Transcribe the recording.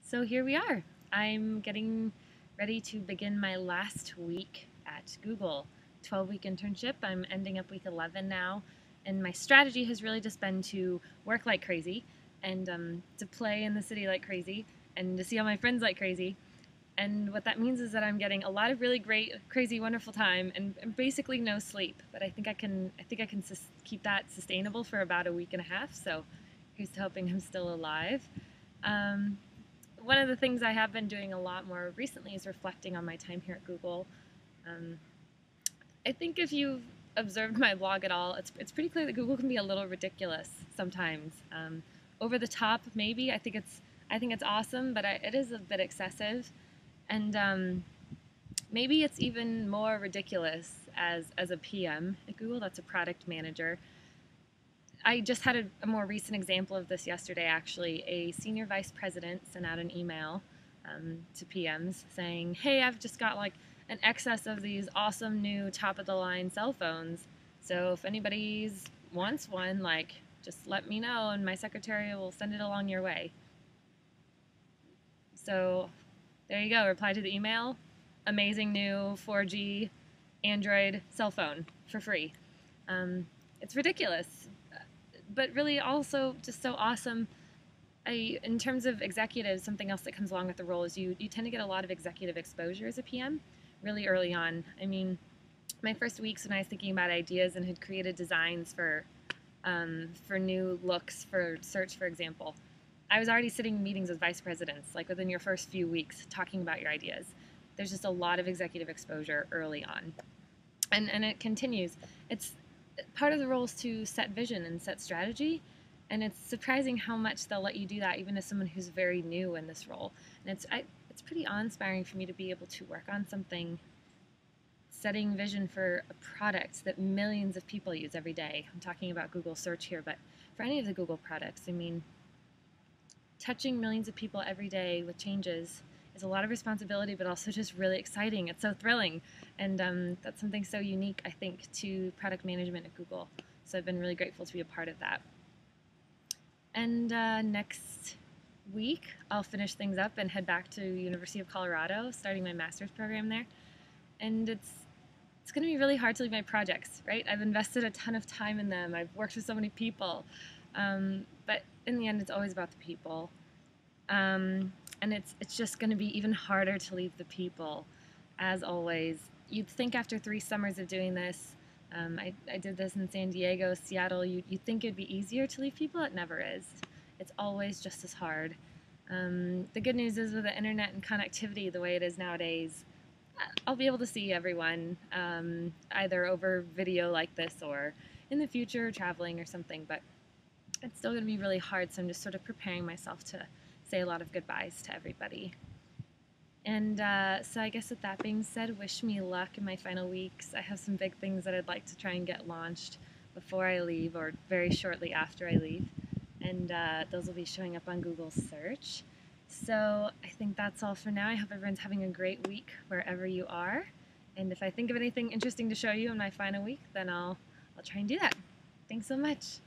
So here we are. I'm getting ready to begin my last week at Google. 12-week internship. I'm ending up week 11 now, and my strategy has really just been to work like crazy and to play in the city like crazy and to see all my friends like crazy. And what that means is that I'm getting a lot of really great, crazy, wonderful time and basically no sleep. But I think I can keep that sustainable for about a week and a half. So here's to hoping I'm still alive. Um, One of the things I have been doing a lot more recently is reflecting on my time here at Google. Um, I think if you've observed my blog at all, it's pretty clear that Google can be a little ridiculous sometimes. Over the top, maybe. I think it's awesome, but it is a bit excessive, and maybe it's even more ridiculous as a PM at Google. That's a product manager. I just had a more recent example of this yesterday, actually. A senior vice president sent out an email to PMs saying, hey, I've just got like an excess of these awesome new top of the line cell phones. So if anybody wants one, like, just let me know and my secretary will send it along your way. So there you go, reply to the email. Amazing new 4G Android cell phone for free. It's ridiculous, but really also just so awesome. In terms of executives, something else that comes along with the role is you tend to get a lot of executive exposure as a PM really early on. I mean, my first weeks when I was thinking about ideas and had created designs for new looks for search, for example, I was already sitting in meetings with vice presidents, like within your first few weeks, talking about your ideas. There's just a lot of executive exposure early on. And it continues. It's part of the role is to set vision and set strategy, and it's surprising how much they'll let you do that, even as someone who's very new in this role. And it's pretty awe-inspiring for me to be able to work on something, setting vision for a product that millions of people use every day. I'm talking about Google Search here, but for any of the Google products, I mean, touching millions of people every day with changes is a lot of responsibility, but also just really exciting. It's so thrilling, and that's something so unique, I think, to product management at Google. So I've been really grateful to be a part of that. And next week, I'll finish things up and head back to University of Colorado, starting my master's program there. And it's going to be really hard to leave my projects, right? I've invested a ton of time in them. I've worked with so many people, but in the end, it's always about the people. And it's just going to be even harder to leave the people, as always. You'd think after 3 summers of doing this, I did this in San Diego, Seattle, you'd think it'd be easier to leave people. It never is. It's always just as hard. The good news is with the internet and connectivity the way it is nowadays, I'll be able to see everyone, either over video like this or in the future traveling or something, but it's still going to be really hard, so I'm just sort of preparing myself to say a lot of goodbyes to everybody. And so I guess with that being said, wish me luck in my final weeks. I have some big things that I'd like to try and get launched before I leave or very shortly after I leave. And those will be showing up on Google Search. So I think that's all for now. I hope everyone's having a great week wherever you are. And if I think of anything interesting to show you in my final week, then I'll try and do that. Thanks so much.